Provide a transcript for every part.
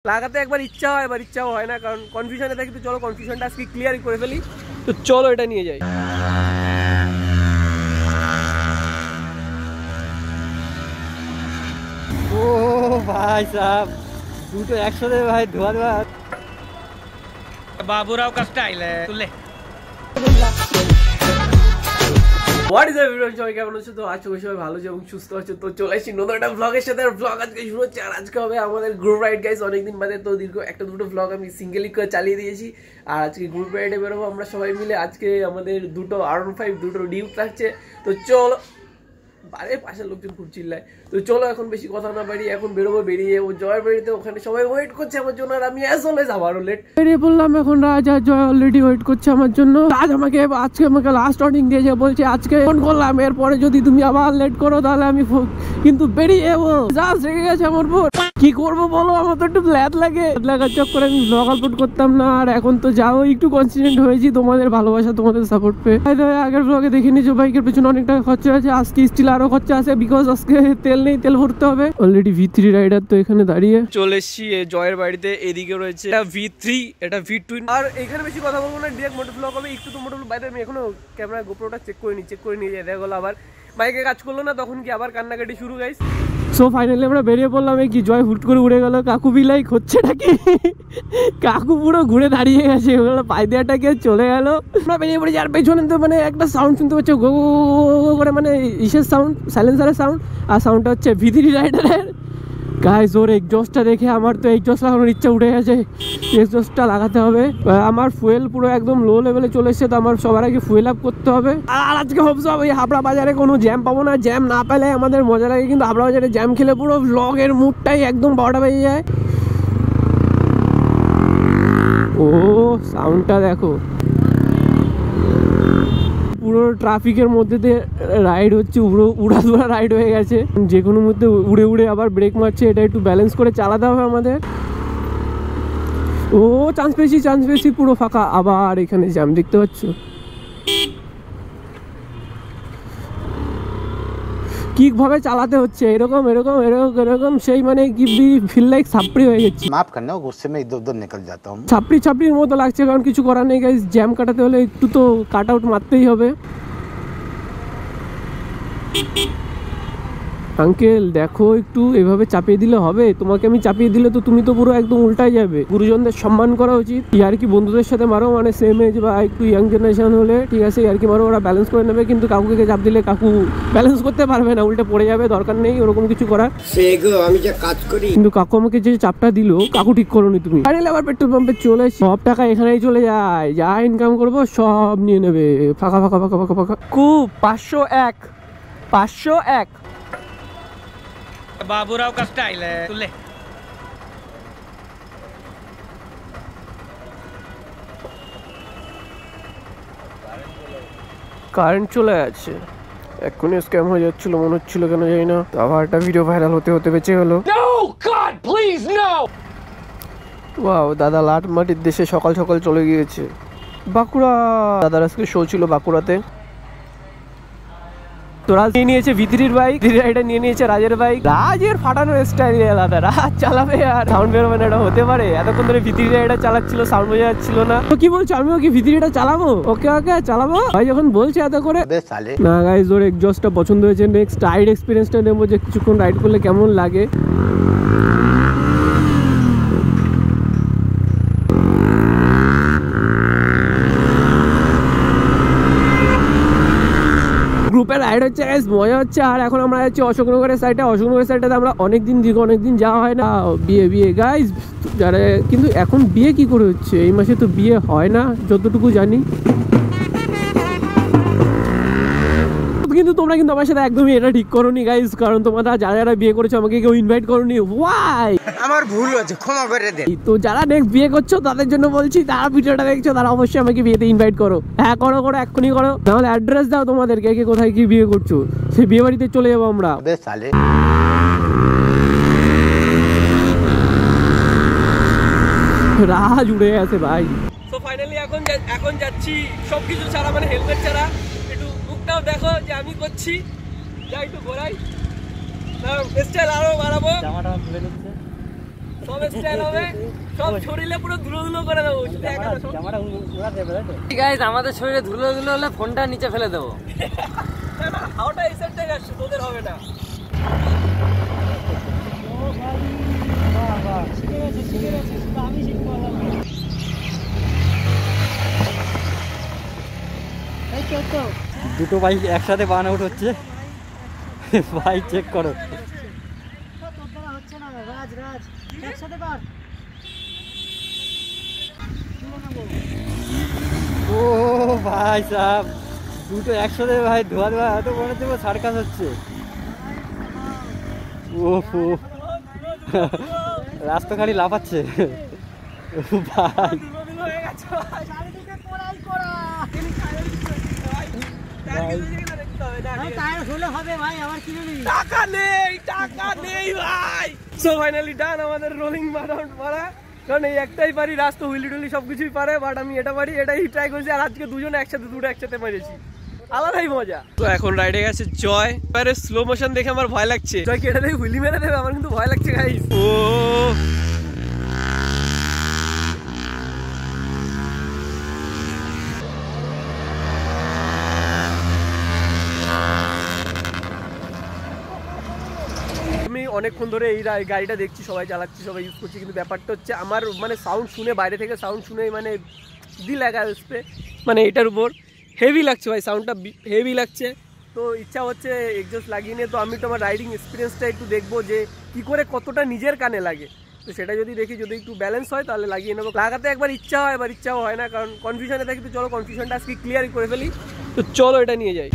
লাগাতে একবার ইচ্ছা হয়, এবার ইচ্ছাও হয় না, কারণ কনফিউশনে থাকি। তো চলো কনফিউশনটা আজকে ক্লিয়ারই করে ফেলি। তো চলো এটা নিয়ে যাই। ও ভাই সাহেব, দুটো একসাথে ভাই ধোয়া ধোয়া। বাবুরাও का स्टाइल है তুলে। হোয়াট ইজ এভরিওয়ান, সবাই কেমন আছো? তো আজকে সবাই ভালো আছে এবং সুস্থ আছো। তো চলে আসছি নতুন একটা ব্লগের সাথে। আর ব্লগ আজকে শুরু হচ্ছে, আর আজকে হবে আমাদের গ্রুপ রাইড গাইস। অনেকদিন বাদে তো দীর্ঘ একটা দুটো ব্লগ আমি সিঙ্গেলি করে চালিয়ে দিয়েছি। আর আজকে গ্রুপ রাইডে বেরোবো আমরা সবাই মিলে। আজকে আমাদের দুটো R15 দুটো ডিউক থাকছে। তো চলো, আরে পাশের লোকজন খুব চিল্লায়। তো চলো এখন বেশি কথা না বাড়ি, এখন বেরোবো। বেরিয়ে ও জয়ের বাড়িতে, ওখানে সবাই ওয়েট করছে আমার জন্য। আর আমি অ্যাজ অলওয়েজ আবারও লেট বেরিয়ে পড়লাম। এখন রাজ আর জয় অলরেডি ওয়েট করছে আমার জন্য। রাজ আজকে আমাকে লাস্ট ওয়ার্নিং দিয়েছে, বলছে আজকে ফোন করলাম, এরপরে যদি তুমি আবার লেট করো তাহলে আমি কিন্তু বেরিয়ে যাবো। জাস্ট রেগে গেছে আমার উপর। কি করবো বলো, আমার তো একটু ল্যাদ লাগার চক্করে আমি ব্লগ আপলোড করতাম না। আর এখন তো যাও একটু কনসিডেন্ট হয়েছি তোমাদের ভালোবাসা, তোমাদের সাপোর্ট পেয়ে। আগের ব্লগে দেখে নিয়েছো বাইকের পেছনে অনেক টাকা খরচা আছে। আজকে স্টিল আরো খরচা আছে, বিকজ আজকে তেল নেই, তেল ভরতে হবে। অলরেডি V3 রাইডার তো এখানে দাঁড়িয়ে চলে এসছি জয়ের বাড়িতে। এদিকে রয়েছে এটা V3, এটা V2। আর এখানে বেশি কথা বলবো না, ডিরেক্ট মোটর ব্লগ হবে। একটু তো মোটর বাইরে আমি এখনো ক্যামেরা গোপ্রোটা চেক করে নিয়ে যাই। দেখা গেলো আবার বাইকে কাজ করলো না, তখন কি আবার কান্নাকাটি শুরু গাইস। সো ফাইনালি আমরা বেরিয়ে পড়লাম। কি জয় হুট করে উড়ে গেল। কাকু বিলাই হচ্ছে নাকি, কাকু পুরো ঘুরে দাঁড়িয়ে গেছে, পায়ে দেওয়াটাকে চলে গেল। আমরা বেরিয়ে পড়েছি। আর পেছনে তো মানে একটা সাউন্ড শুনতে পাচ্ছ, গো করে, মানে ইসের সাউন্ড, সাইলেন্সারের সাউন্ড। আর সাউন্ডটা হচ্ছে V3 রাইডারের। গাইস ওর এক্সজস্টটা দেখে আমার তো এক্সজস্ট লাগানোর ইচ্ছা উঠে গেছে। এক্সজস্টটা লাগাতে হবে। আমার ফুয়েল পুরো একদম লো লেভেলে চলে এসেছে, তো আমার সবার আগে ফুয়েল আপ করতে হবে। আর আজকে ভাবছো ওই হাবড়া বাজারে কোনো জ্যাম পাবো না। জ্যাম না পেলে আমাদের মজা লাগে, কিন্তু হাবড়া বাজারে জ্যাম খেলে পুরো ব্লগের মুডটাই একদম 12টা বেজে যায়। ও সাউন্ডটা দেখো, পুরো ট্রাফিকের মধ্যে দিয়ে রাইড হচ্ছে, উড়াধুরা রাইড হয়ে গেছে। যে কোনো মধ্যে উড়ে উড়ে আবার ব্রেক মারছে, এটা একটু ব্যালেন্স করে চালাতে হবে আমাদের। ও চান্স পেয়েছি, পুরো ফাঁকা। আবার এখানে জ্যাম দেখতে পাচ্ছ, কিভাবে চালাতে হচ্ছে, এরকম এরকম এরকম এরকম, সেই মানে কি ফিল লাইক ছাপড়ি হয়ে গেছে। মাফ করনা, গুসসে মে ইধর উধর নিকল জাতা হুম। ছাপড়ির মতো লাগছে, কারণ কিছু করার নেই গাইস। জ্যাম কাটাতে হলে একটু তো কাট আউট মারতেই হবে। আঙ্কেল দেখো, একটু এভাবে চাপিয়ে দিলে হবে? তোমাকে আমি চাপিয়ে দিলে তো তুমি তো পুরো একদম উল্টাই যাবে। গুরুজনদের সম্মান করা উচিত। আর কি বন্ধুদের সাথে মারো, মানে সেম এজ বা একটু ইয়াং জেনারেশন হলে ঠিক আছে, আর কি মারো, ওরা ব্যালেন্স করে নেবে। কিন্তু কাকুকে চাপ দিলে কাকু ব্যালেন্স করতে পারবে না, উল্টে পড়ে যাবে। দরকার নেই ওরকম কিছু করার। আমি যে কাজ করি, কিন্তু কাকু আমাকে যে চাপটা দিল, কাকু ঠিক করোনি তুমি। ফাইনালি আবার পেট্রোল পাম্পে চলে, সব টাকা এখানেই চলে যায়। যা ইনকাম করবো সব নিয়ে নেবে। ফাঁকা ফাঁকা ফাঁকা ফাঁকা ফাঁকা। খুব 501 बाबूराव का स्टाइल है तुले। কারেন্ট চলে যাচ্ছে, এক্ষুনি স্ক্যাম হয়ে যাচ্ছিল মনে হচ্ছিল, কেন জানি না। আবার একটা ভিডিও ভাইরাল হতে বেঁচে গেল। ওয়াও, দাদা লাট মাটির দেশে সকাল সকাল চলে গিয়েছে বাঁকুড়া। দাদার আজকে শো ছিল বাঁকুড়াতে। তো রাজ নিয়ে নিয়েছে V3 বাইক, এটা নিয়ে নিয়েছে রাজের বাইক। রাজের ফাটানোর স্টাইল আলাদা, রাজ চালাবে আর সাউন্ড বেরোবে না, এটা হতে পারে? এতক্ষণ ধরে V3 এটা চালাচ্ছিল, সাউন্ড বোঝা যাচ্ছিল না। তো কি বলছো, আমিও কি V3 চালাবো? ওকে চালাবো ভাই, যখন বলছে এত করে। না গাইস, ওর এক্সজস্টটা পছন্দ হয়েছে। নেক্সট রাইড এক্সপিরিয়েন্সটা নেবো, যে কিছুক্ষণ রাইড করলে কেমন লাগে। গ্রুপের রাইড হচ্ছে, মজা হচ্ছে। আর এখন আমরা যাচ্ছি অশোকনগরের সাইডে। অশোকনগরের সাইডে আমরা অনেকদিন যাওয়া হয় না। বিয়ে গাইজ যারা, কিন্তু এখন বিয়ে কি করে হচ্ছে? এই মাসে তো বিয়ে হয় না যতটুকু জানি। কিন্তু তোমরা কিন্তু আমার সাথে একদমই এটা ঠিক করোনি গাইজ, কারণ তোমরা যারা বিয়ে করেছো আমাকে কেউ ইনভাইট করোনি। ওয়াই? আমার ভুল হয়েছে, ক্ষমা করে দে। তো যারা নেক্সট বিয়ে করছো তাদের জন্য বলছি, তারা ভিডিওটা দেখছো, তারা অবশ্যই আমাকে বিয়েতে ইনভাইট করো। হ্যাঁ করো, এক্ষুনি করো। তাহলে অ্যাড্রেস দাও তোমাদের, কে কোথায় কি বিয়ে করছো, সেই বিয়ে বাড়িতে চলে যাবো আমরা। রাজ উড়ে গেছে ভাই। তো ফাইনালি এখন যাচ্ছি সবকিছু ছাড়া, মানে হেলমেট ছাড়া। একটু মুখটাও দেখো যে আমি করছি, যা একটু ঘোরাই, স্টাইল আরো বাড়াবো। জামাটা খুলে দিচ্ছে, সব স্টাইল হবে, সব শরীরে পুরো ধুলো ধুলো করে দেবো। গাইস আমাদের শরীরে ধুলো ধুলো হলে ফোনটা নিচে ফেলে দেবো। হাওটা এই সাইড থেকে আসছে, তোদের হবে না। দুটো বাইক একসাথে বার্ন আউট হচ্ছে, ভাই চেক করো। ও ভাই সাহেব, দুটো একসাথে ভাই ধোয়া ধোয়া এত মনে হচ্ছে সার্কাস হচ্ছে। ও রাস্তা খালি লাফাচ্ছে ভাই। টাকা নেই, টাকা নেই ভাই। সো ফাইনালি ডান আমাদের রোলিং মারা, কারণ এই একটাই পারি, রাস্তা হুইলি টুইলি সবকিছুই পারে, বাট আমি এটা পারি, এটাই ট্রাই করছি। আর আজকে দুজনে একসাথে দুটো একসাথে মেরেছি, আলাদাই মজা। তো এখন রাইডে গেছে জয়, এবারে স্লো মোশন দেখে আমার ভয় লাগছে। জয় কি এটা দেখে হুইলি মেরে দেবে? আমার কিন্তু ভয় লাগছে গাইস। ও আমি অনেকক্ষণ ধরে এই গাড়িটা দেখছি, সবাই চালাচ্ছি, সবাই ইউজ করছি, কিন্তু ব্যাপারটা হচ্ছে আমার মানে সাউন্ড শুনে, বাইরে থেকে সাউন্ড শুনে মানে দিল লাগা আসবে, মানে এটার উপর হেভি লাগছে ভাই, সাউন্ডটা হেভি লাগছে। তো ইচ্ছা হচ্ছে এক্সজস্ট লাগিয়ে নিয়ে, তো আমি তো আমার রাইডিং এক্সপিরিয়েন্সটা একটু দেখবো যে কী করে কতটা নিজের কানে লাগে। তো সেটা যদি দেখি, যদি একটু ব্যালেন্স হয় তাহলে লাগিয়ে নেবো। লাগাতে একবার ইচ্ছা হয়, এবার ইচ্ছাও হয় না, কারণ কনফিউশনে থাকি। তো চলো কনফিউশনটা আজকে ক্লিয়ারই করে ফেলি। তো চলো এটা নিয়ে যাই।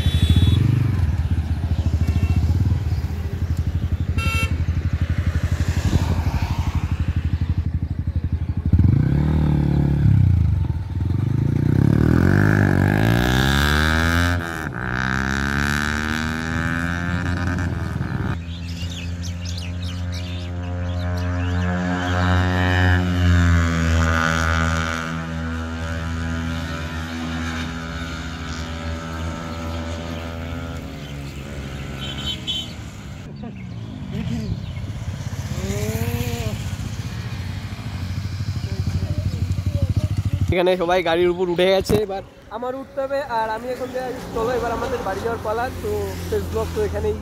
এখানে সবাই গাড়ির উপর উঠে গেছে, এবার আমার উঠতে হবে। আর আমি এখন চলো এবার আমাদের বাড়ি যাওয়ার পালা। তো ফেস ব্লগ তো এখানেই,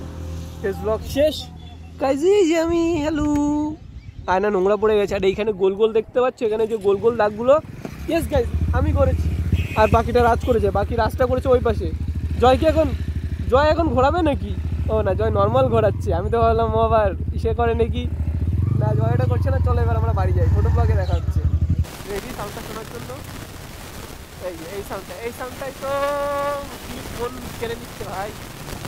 ফেস ব্লগ শেষ কাজে যে আমি হ্যালো আয়না নোংরা পড়ে গেছে। আর এইখানে গোল গোল দেখতে পাচ্ছ, এখানে যে গোল গোল দাগগুলো, ইয়েস গাইজ আমি করেছি। আর বাকিটা রাজ করেছে, বাকি রাজটা করেছে ওই পাশে। জয় এখন ঘোরাবে নাকি? ও না, জয় নর্মাল ঘোরাচ্ছে। আমি তো ভাবলাম ও আবার ইসে করে নাকি, না জয় এটা করছে না। চলো এবার আমরা বাড়ি যাই, ছোটো ব্লগে দেখা হচ্ছে। রেডি সাউন্ডটা শোনার জন্য? এই সাউন্ডটাই তো ফোন কেড়ে নিচ্ছে ভাই।